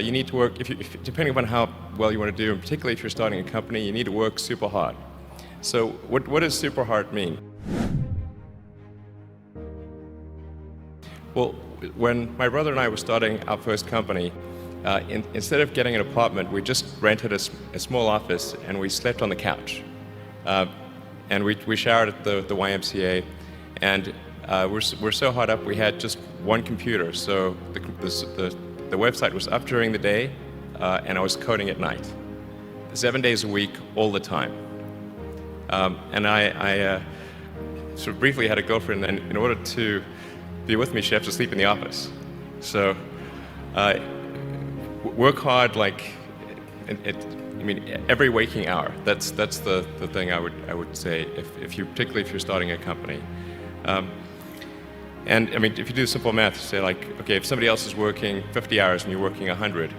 you need to work, depending upon how well you want to do, and particularly if you're starting a company, you need to work super hard. So what does super hard mean? Well, when my brother and I were starting our first company, instead of getting an apartment, we just rented a small office and we slept on the couch. And we showered at the YMCA, and we're so hard up we had just one computer. So the website was up during the day, and I was coding at night, 7 days a week, all the time. And I sort of briefly had a girlfriend, and in order to be with me, she had to sleep in the office. So work hard, like every waking hour. That's the thing I would say particularly if you're starting a company. And I mean, if you do simple math, you say like, okay, if somebody else is working 50 hours and you're working 100,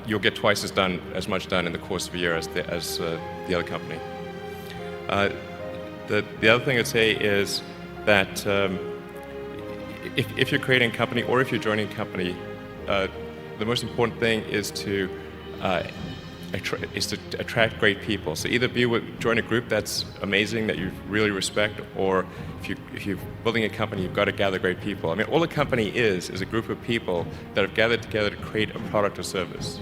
you'll get twice as much done in the course of a year as the other company. The other thing I'd say is that if you're creating a company or if you're joining a company, the most important thing is to attract great people. So either join a group that's amazing, that you really respect, or if you're building a company, you've got to gather great people. I mean, all a company is a group of people that have gathered together to create a product or service.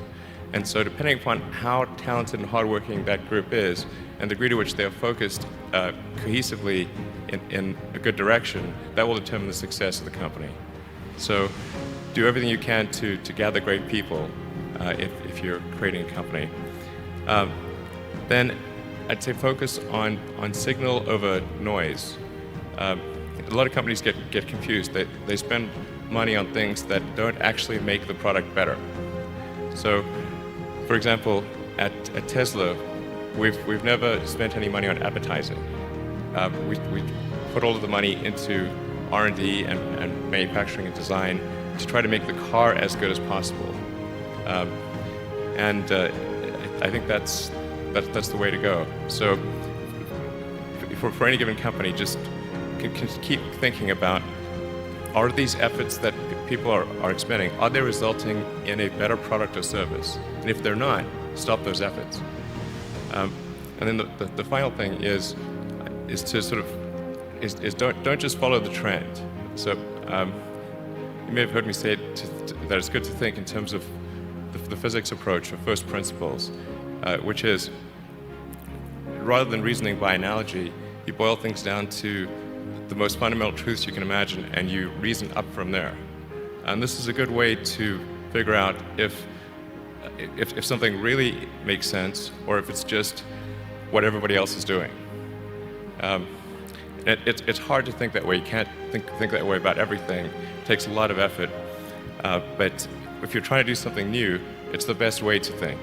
And so depending upon how talented and hardworking that group is, and the degree to which they are focused cohesively in a good direction, that will determine the success of the company. So do everything you can to gather great people if you're creating a company. Then I'd say focus on signal over noise. A lot of companies get confused. They spend money on things that don't actually make the product better. So, for example, at Tesla, we've never spent any money on advertising. We put all of the money into R&D and manufacturing and design to try to make the car as good as possible. And I think that's the way to go. So for any given company, just keep thinking about, are these efforts that people are expending, are they resulting in a better product or service? And if they're not, stop those efforts. And then the final thing is to sort of don't just follow the trend. So you may have heard me say that it's good to think in terms of the physics approach of first principles, which is, rather than reasoning by analogy, you boil things down to the most fundamental truths you can imagine, and you reason up from there. And this is a good way to figure out if something really makes sense, or if it's just what everybody else is doing. It's hard to think that way. You can't think that way about everything. It takes a lot of effort. But if you're trying to do something new, it's the best way to think.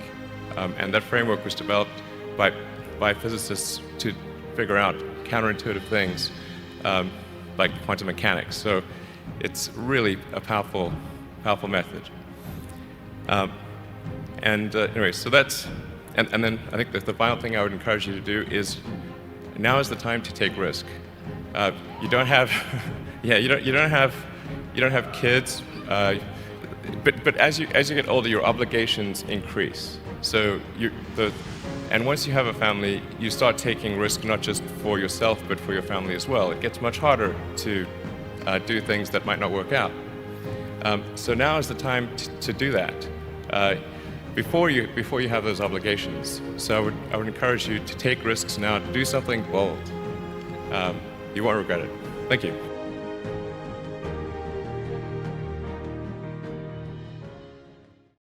And that framework was developed by physicists to figure out counterintuitive things like quantum mechanics. So it's really a powerful method. Anyway, so that's, and then I think that the final thing I would encourage you to do is, now is the time to take risk. You don't have, you don't have kids, but as you get older, your obligations increase. So and once you have a family, you start taking risk not just for yourself, but for your family as well. It gets much harder to do things that might not work out. So now is the time to do that before you have those obligations. So I would encourage you to take risks now, to do something bold. You won't regret it. Thank you.